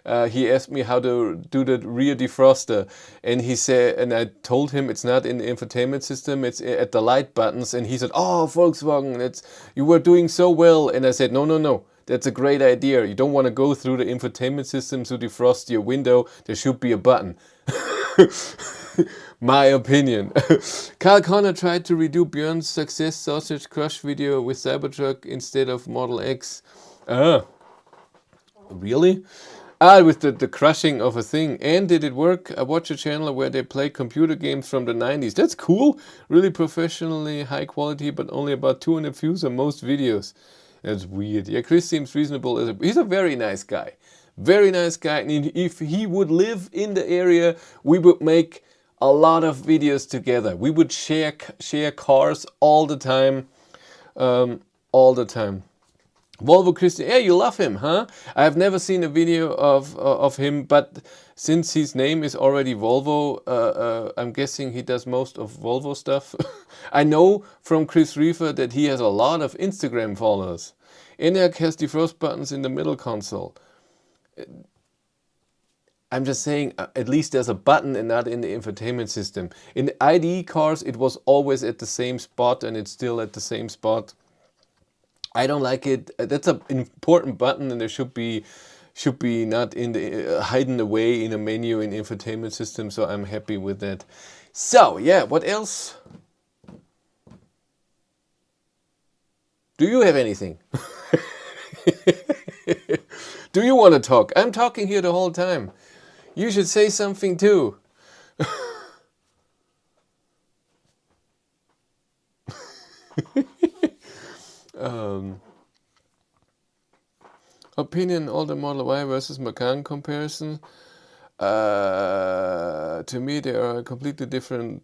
He asked me how to do the rear defroster, and he said, and I told him it's not in the infotainment system, it's at the light buttons, and he said, "Oh, Volkswagen, you were doing so well." And I said, no, that's a great idea. You don't want to go through the infotainment system to defrost your window. There should be a button. My opinion. Carl Connor tried to redo Björn's success sausage crush video with Cybertruck instead of Model X. Really? With the crushing of a thing. And did it work? I watch a channel where they play computer games from the 90s. That's cool. Really professionally high quality, but only about 200 views on most videos. That's weird. Yeah, Chris seems reasonable. He's a very nice guy. Very nice guy. And if he would live in the area, we would make a lot of videos together. We would share cars all the time. All the time. Volvo Christian, yeah, you love him, huh? I have never seen a video of him, but since his name is already Volvo, I'm guessing he does most of Volvo stuff. I know from Chris Reefer that he has a lot of Instagram followers. Enyaq has defrost buttons in the middle console. I'm just saying, at least there's a button and not in the infotainment system. In the IDE cars, it was always at the same spot, and it's still at the same spot. I don't like it. That's an important button, and there should be not in the hidden away in a menu in infotainment system. So I'm happy with that. So yeah, what else? Do you have anything? Do you want to talk? I'm talking here the whole time. You should say something too. Opinion on the Model Y versus Macan comparison. To me, they are completely different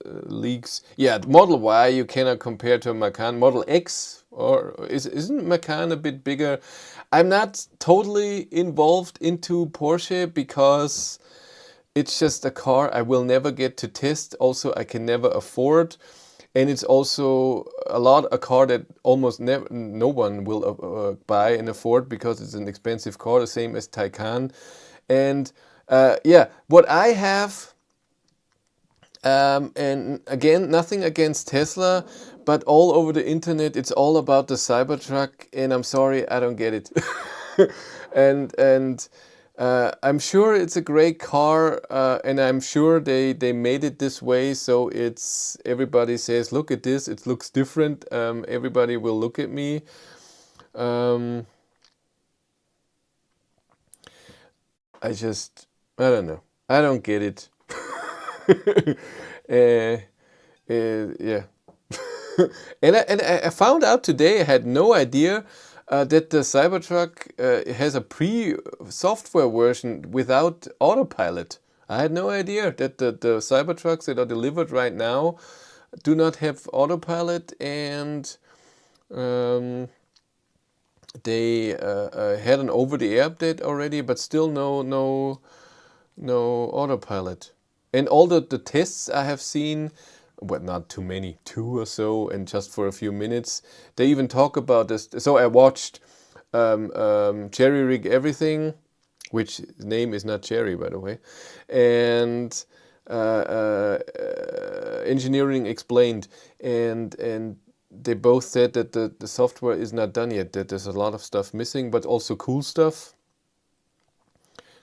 leagues. Yeah, Model Y you cannot compare to a Macan. Model X, or isn't Macan a bit bigger? I'm not totally involved into Porsche because it's just a car I will never get to test. Also, I can never afford. And it's also a car that almost no one will buy and afford because it's an expensive car, the same as Taycan. And yeah, what I have, and again, nothing against Tesla, but all over the internet, it's all about the Cybertruck, and I'm sorry, I don't get it. and I'm sure it's a great car, and I'm sure they made it this way, so it's everybody says, look at this, it looks different. Everybody will look at me. I don't know. I don't get it. Yeah. and I found out today, I had no idea that the Cybertruck has a pre-software version without autopilot. I had no idea that the Cybertrucks that are delivered right now do not have autopilot, and they had an over-the-air update already, but still no autopilot. And all the tests I have seen, but not too many, 2 or so, and just for a few minutes, they even talk about this. So I watched Cherry Rig Everything, which name is not Cherry, by the way, and Engineering Explained, and they both said that the software is not done yet, that there's a lot of stuff missing, but also cool stuff.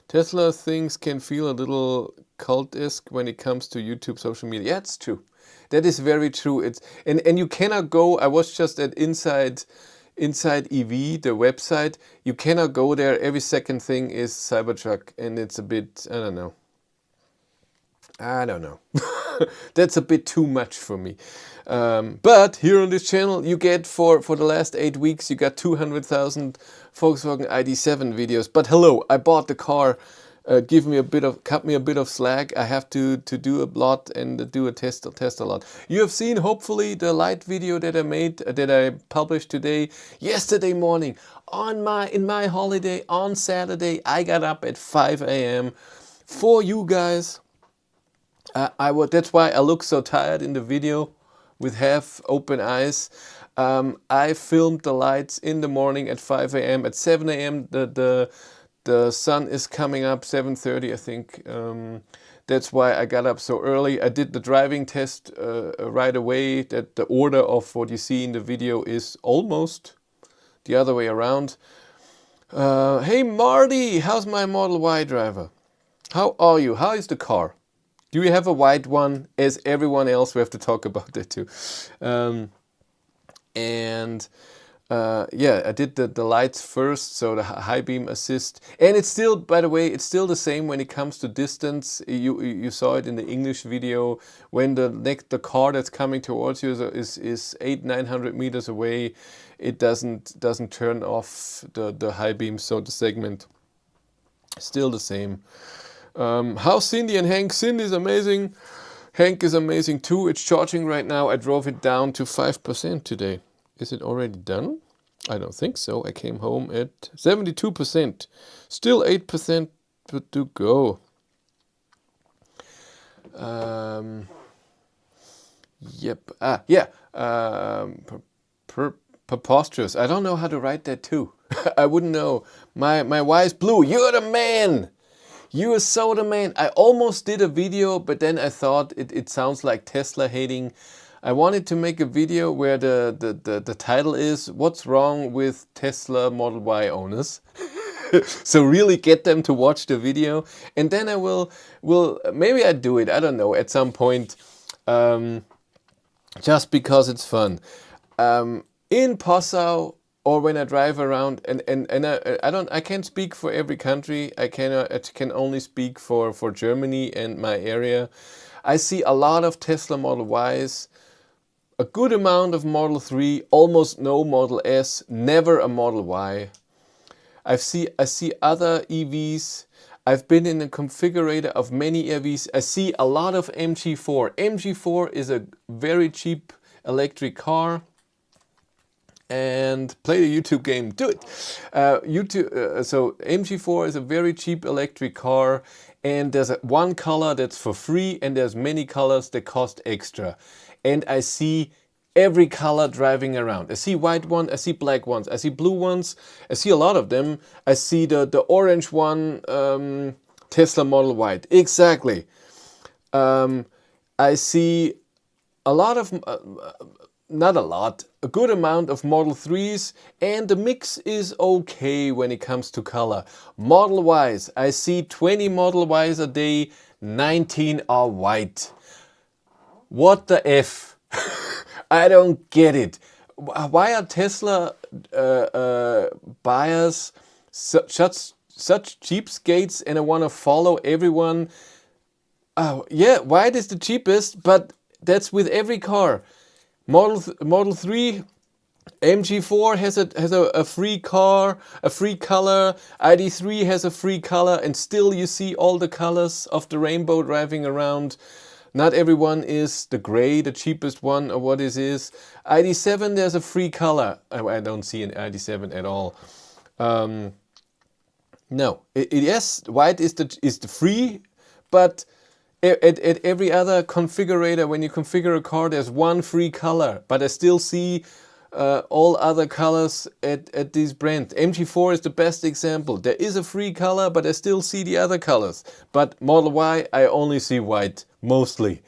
Tesla things can feel a little cult-esque when it comes to YouTube social media. Yeah, it's true. That is very true. It's and you cannot go. I was just at Inside EV, the website. You cannot go there. Every second thing is Cybertruck, and it's a bit, I don't know. That's a bit too much for me. But here on this channel, you get for the last 8 weeks, you got 200,000 Volkswagen ID.7 videos. But hello, I bought the car. Cut me a bit of slack. I have to do a lot and do a test a lot. You have seen hopefully the light video that I made, that I published today, yesterday morning in my holiday on Saturday. I got up at 5 a.m. for you guys. That's why I look so tired in the video with half open eyes. I filmed the lights in the morning at 5 a.m. At 7 a.m. the sun is coming up, 7:30 I think. That's why I got up so early. I did the driving test right away. That the order of what you see in the video is almost the other way around. Hey Marty, how's my Model Y driver? How are you? How is the car? Do you have a white one? As everyone else, we have to talk about that too. Yeah, I did the lights first, so the high beam assist. And it's still, by the way, it's still the same when it comes to distance. You saw it in the English video. When the car that's coming towards you is 800-900 meters away, it doesn't turn off the high beam, so the segment still the same. How's Cindy and Hank? Cindy's amazing. Hank is amazing too. It's charging right now. I drove it down to 5% today. Is it already done? I don't think so. I came home at 72%. Still 8% to go. Yep. Yeah. Preposterous. I don't know how to write that too. I wouldn't know. My wife's blue. You're the man. You are so the man. I almost did a video, but then I thought it sounds like Tesla hating. I wanted to make a video where the title is "What's Wrong with Tesla Model Y Owners?" So really get them to watch the video, and then I will maybe I do it. I don't know, at some point, just because it's fun. in Passau, or when I drive around, and I can't speak for every country. I can only speak for Germany and my area. I see a lot of Tesla Model Ys, a good amount of Model 3, almost no Model S, never a Model Y. I see other EVs. I've been in a configurator of many EVs. I see a lot of MG4. MG4 is a very cheap electric car. And play the YouTube game. Do it. So MG4 is a very cheap electric car, and there's one color that's for free, and there's many colors that cost extra. And I see every color driving around. I see white ones, I see black ones, I see blue ones, I see a lot of them. I see the orange one, Tesla Model White. Exactly. I see a lot of, not a lot, a good amount of Model 3s, and the mix is okay when it comes to color. Model Ys, I see 20 Model Ys a day, 19 are white. What the F? I don't get it. Why are Tesla buyers such cheapskates, and I want to follow everyone? Yeah, white is the cheapest, but that's with every car. Model 3, MG4 has a free car, a free color. ID3 has a free color, and still you see all the colors of the rainbow driving around. Not everyone is the gray, the cheapest one, or what it is. ID7, there's a free color. I don't see an ID7 at all. No, yes, white is the free, but at every other configurator, when you configure a car, there's one free color, but I still see all other colors at these brands. MG4 is the best example. There is a free color, but I still see the other colors. But Model Y, I only see white, mostly.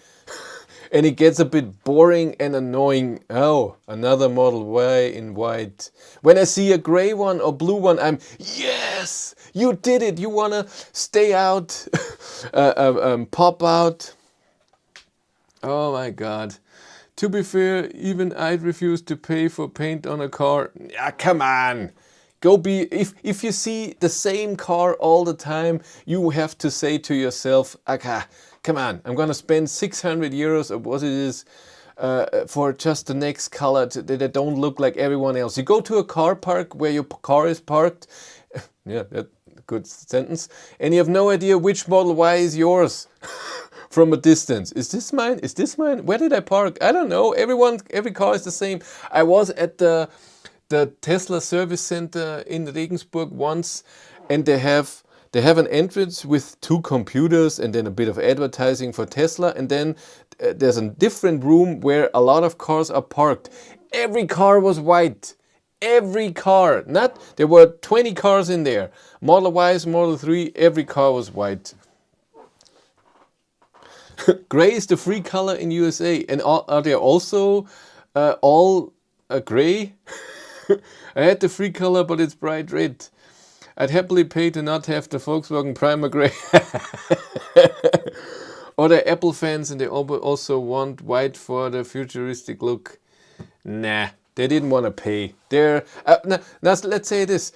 And it gets a bit boring and annoying. Oh, another Model Y in white. When I see a gray one or blue one, I'm, yes, you did it. You want to stay out, pop out. Oh my God. To be fair, even I'd refuse to pay for paint on a car. Yeah, come on. If you see the same car all the time, you have to say to yourself, okay, come on, I'm gonna spend 600 euros or what it is for just the next color that don't look like everyone else. You go to a car park where your car is parked, yeah, that's a good sentence, and you have no idea which Model Y is yours. From a distance. Is this mine? Is this mine? Where did I park? I don't know. Every car is the same. I was at the Tesla service center in Regensburg once, and they have an entrance with 2 computers and then a bit of advertising for Tesla, and then there's a different room where a lot of cars are parked. Every car was white. Every car. There were 20 cars in there. Model Ys, Model 3, every car was white. Gray is the free color in USA, and are they also all gray? I had the free color, but it's bright red. I'd happily pay to not have the Volkswagen Primer gray. Or they're Apple fans and they also want white for the futuristic look. Nah, they didn't want to pay. Now, let's say this.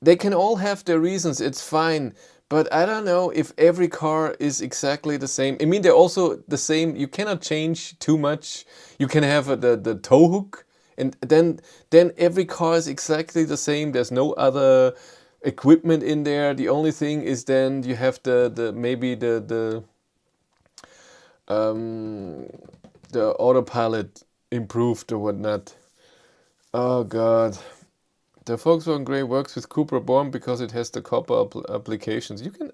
They can all have their reasons, it's fine. But I don't know if every car is exactly the same. I mean, they're also the same. You cannot change too much. You can have the tow hook, and then every car is exactly the same. There's no other equipment in there. The only thing is then you have maybe the autopilot improved or whatnot. Oh God. The Volkswagen Grey works with Cupra Born because it has the copper applications. You can,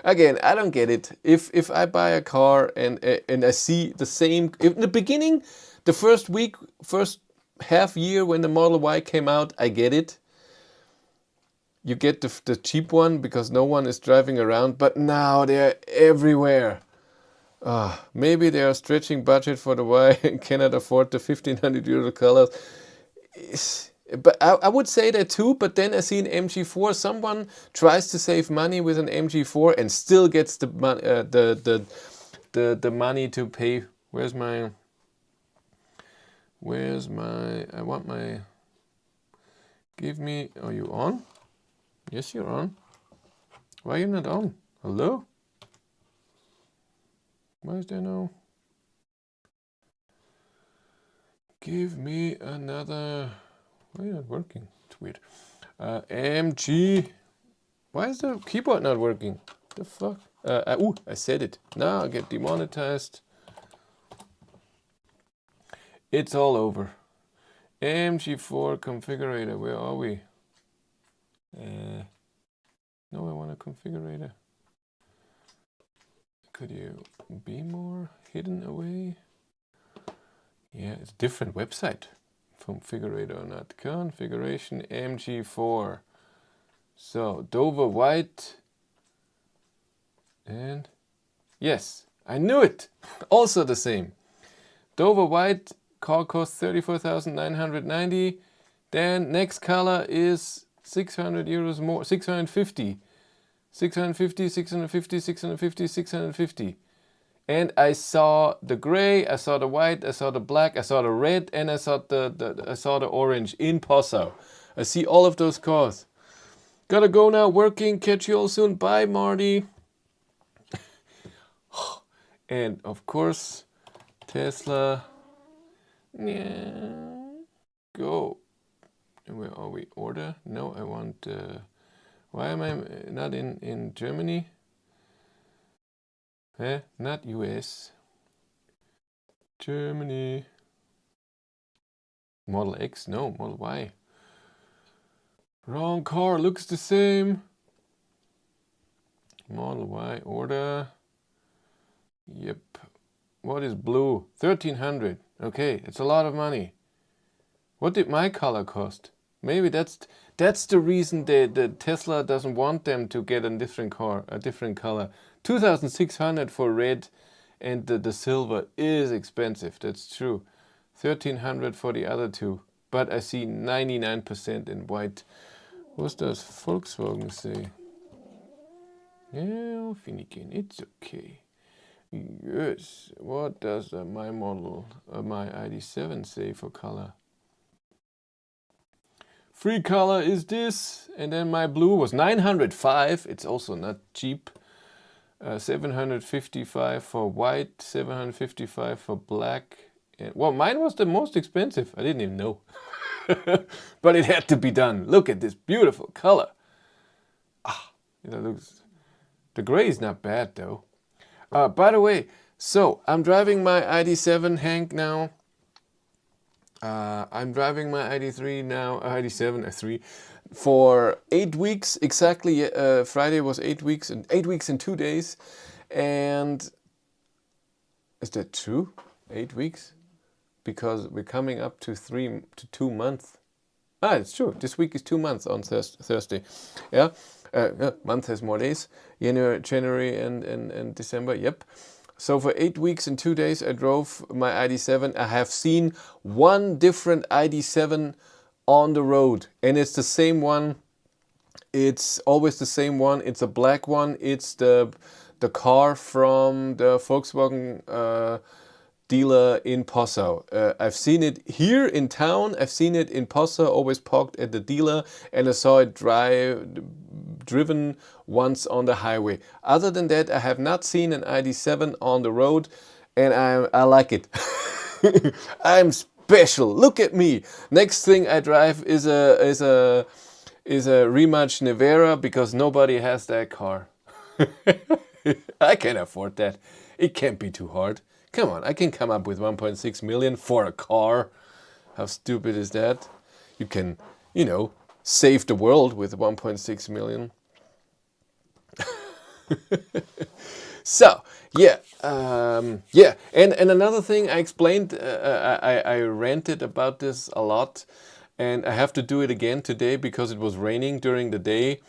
again, I don't get it. If I buy a car and I see the same, in the beginning, the first half year when the Model Y came out, I get it. You get the cheap one because no one is driving around, but now they're everywhere. Maybe they are stretching budget for the Y and cannot afford the 1,500 euro colors. But I would say that too, but then I see an MG4. Someone tries to save money with an MG4 and still gets the money to pay. Where's Where's my, I want my, give me, are you on? Yes, you're on. Why are you not on? Hello? Why is there no? Give me another, why are you not working? It's weird. MG, why is the keyboard not working? The fuck? Ooh, I said it. Now I get demonetized. It's all over. MG4 configurator, where are we? No, I want a configurator. Could you be more hidden away? Yeah, it's a different website. Configurator or not. Configuration MG4. So, Dover white. And yes, I knew it. Also the same. Dover white, car cost 34,990. Then next color is 600 euros more, 650. 650, 650, 650, 650. And I saw the gray, I saw the white, I saw the black, I saw the red, and I saw the orange in Passau. I see all of those cars. Gotta go now, working. Catch you all soon. Bye, Marty. And of course, Tesla. Yeah. Go. And where are we? Order? No, I want. Why am I not in Germany? Not US. Germany. Model X? No, Model Y. Wrong car, looks the same. Model Y, order. Yep. What is blue? 1300. Okay, it's a lot of money. What did my color cost? Maybe that's the reason the Tesla doesn't want them to get a different car, a different color. 2600 for red, and the silver is expensive. That's true. 1300 for the other two. But I see 99% in white. What does Volkswagen say? Yeah, Finnegan, it's okay. Yes. What does my model, my ID7 say for color? Free color is this, and then my blue was 905. It's also not cheap. 755 for white, 755 for black. And, well, mine was the most expensive. I didn't even know. But it had to be done. Look at this beautiful color. It looks. The gray is not bad though. By the way, so I'm driving my ID7, Hank, now. I'm driving my ID3 now, ID7, 3 for 8 weeks exactly. Friday was 8 weeks, and 8 weeks and 2 days. And is that true? 8 weeks? Because we're coming up to 2 months. It's true. This week is 2 months on Thursday. Yeah. Month has more days. January and December. Yep. So for 8 weeks and 2 days I drove my ID7. I have seen one different ID7 on the road, and it's the same one. It's always the same one. It's a black one. It's the car from the Volkswagen dealer in Passau. I've seen it here in town. I've seen it in Passau, always parked at the dealer, and I saw it driven once on the highway. Other than that, I have not seen an ID7 on the road, and I like it. I'm special. Look at me. Next thing I drive is a Rimac Nevera, because nobody has that car. I can afford that. It can't be too hard. Come on, I can come up with 1.6 million for a car. How stupid is that? You can, save the world with 1.6 million. So, yeah. And another thing I explained, I ranted about this a lot, and I have to do it again today because it was raining during the day.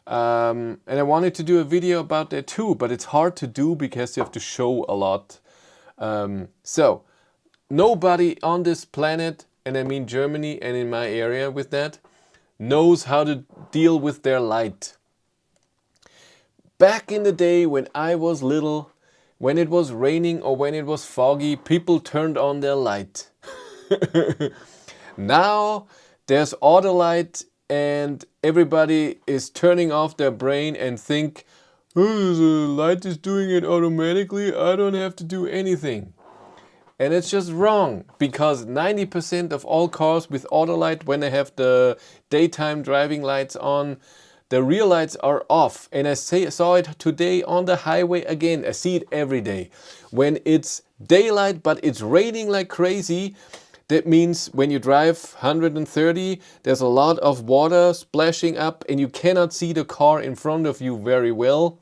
And I wanted to do a video about that too, but it's hard to do because you have to show a lot. So, nobody on this planet, and I mean Germany and in my area with that, knows how to deal with their light. Back in the day when I was little, when it was raining or when it was foggy, people turned on their light. Now there's Autolight and everybody is turning off their brain and think, oh, the light is doing it automatically, I don't have to do anything. And it's just wrong, because 90% of all cars with Autolight, when they have the daytime driving lights on, the rear lights are off. And I saw it today on the highway again. I see it every day. When it's daylight but it's raining like crazy, that means when you drive 130, there's a lot of water splashing up and you cannot see the car in front of you very well.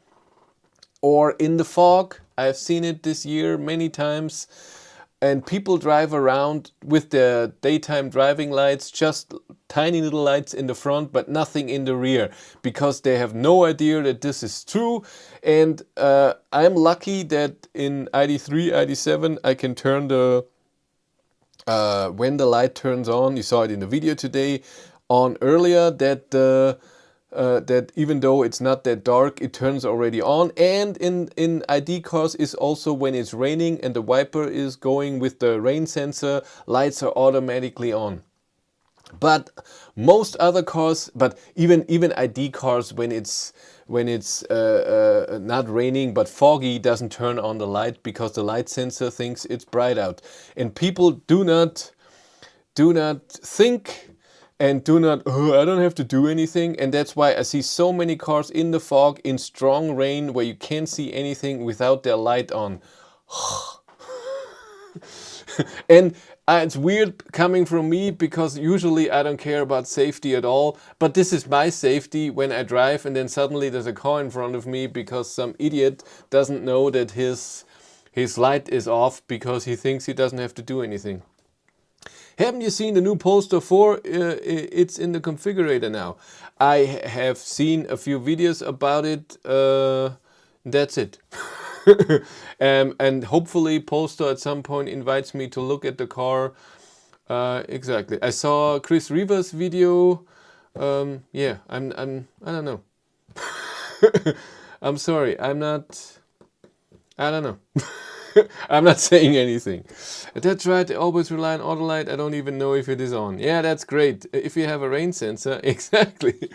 Or in the fog, I've seen it this year many times. And people drive around with their daytime driving lights, just tiny little lights in the front, but nothing in the rear, because they have no idea that this is true. And I'm lucky that in ID3, ID7, I can turn the, when the light turns on, you saw it in the video today, on earlier, that that even though it's not that dark, it turns already on. And in ID cars is also when it's raining and the wiper is going with the rain sensor, lights are automatically on. But most other cars, but even ID cars, when it's not raining but foggy, doesn't turn on the light because the light sensor thinks it's bright out. And people do not think and do not, oh, I don't have to do anything. And that's why I see so many cars in the fog, in strong rain, where you can't see anything without their light on. And it's weird coming from me, because usually I don't care about safety at all. But this is my safety when I drive and then suddenly there's a car in front of me because some idiot doesn't know that his light is off because he thinks he doesn't have to do anything. Haven't you seen the new Polestar 4? It's in the configurator now. I have seen a few videos about it. That's it. And hopefully Polestar at some point invites me to look at the car. Exactly. I saw Chris Reaver's video. Yeah, I don't know. I'm sorry. I don't know. I'm not saying anything. That's right, I always rely on Autolight. I don't even know if it is on. Yeah, that's great. If you have a rain sensor, exactly.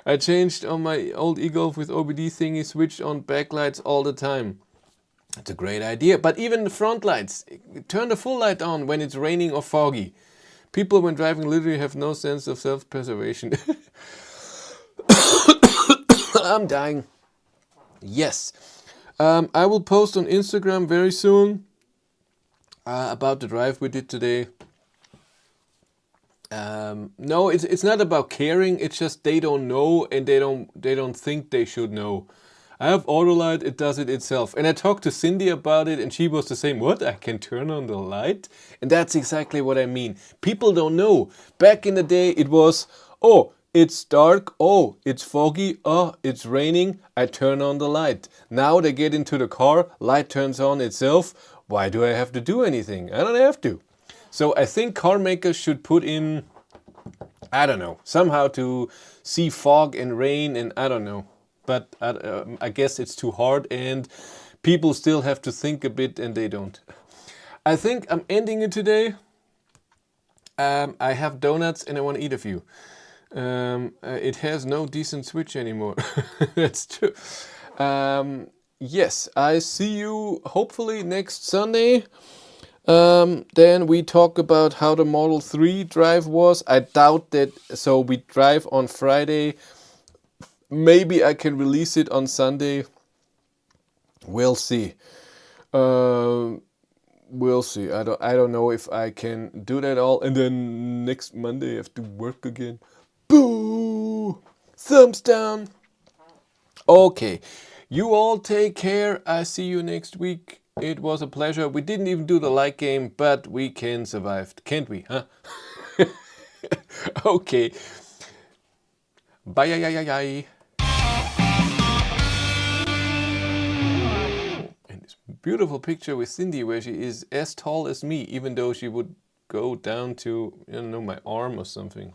I changed on my old e-Golf with OBD thingy, switched on backlights all the time. That's a great idea. But even the front lights, turn the full light on when it's raining or foggy. People when driving literally have no sense of self-preservation. I'm dying. Yes. I will post on Instagram very soon about the drive we did today. No, it's not about caring. It's just they don't know and they don't think they should know. I have Autolight, it does it itself. And I talked to Cindy about it and she was the same. What? I can turn on the light? And that's exactly what I mean. People don't know. Back in the day it was, oh, it's dark, oh, it's foggy, oh, it's raining, I turn on the light. Now they get into the car, light turns on itself. Why do I have to do anything? I don't have to. So I think car makers should put in, I don't know, somehow to see fog and rain, and I don't know. But I guess it's too hard and people still have to think a bit and they don't. I think I'm ending it today. I have donuts and I want to eat a few. It has no decent switch anymore. That's true. Yes, I see you hopefully next Sunday. Then we talk about how the Model 3 drive was. I doubt that, so we drive on Friday. Maybe I can release it on Sunday. We'll see. We'll see. I don't know if I can do that all. And then next Monday I have to work again. Boo! Thumbs down. Okay. You all take care. I see you next week. It was a pleasure. We didn't even do the like game, but we can survive. Can't we, huh? Okay. Bye. And this beautiful picture with Cindy where she is as tall as me, even though she would go down to, I don't know, my arm or something.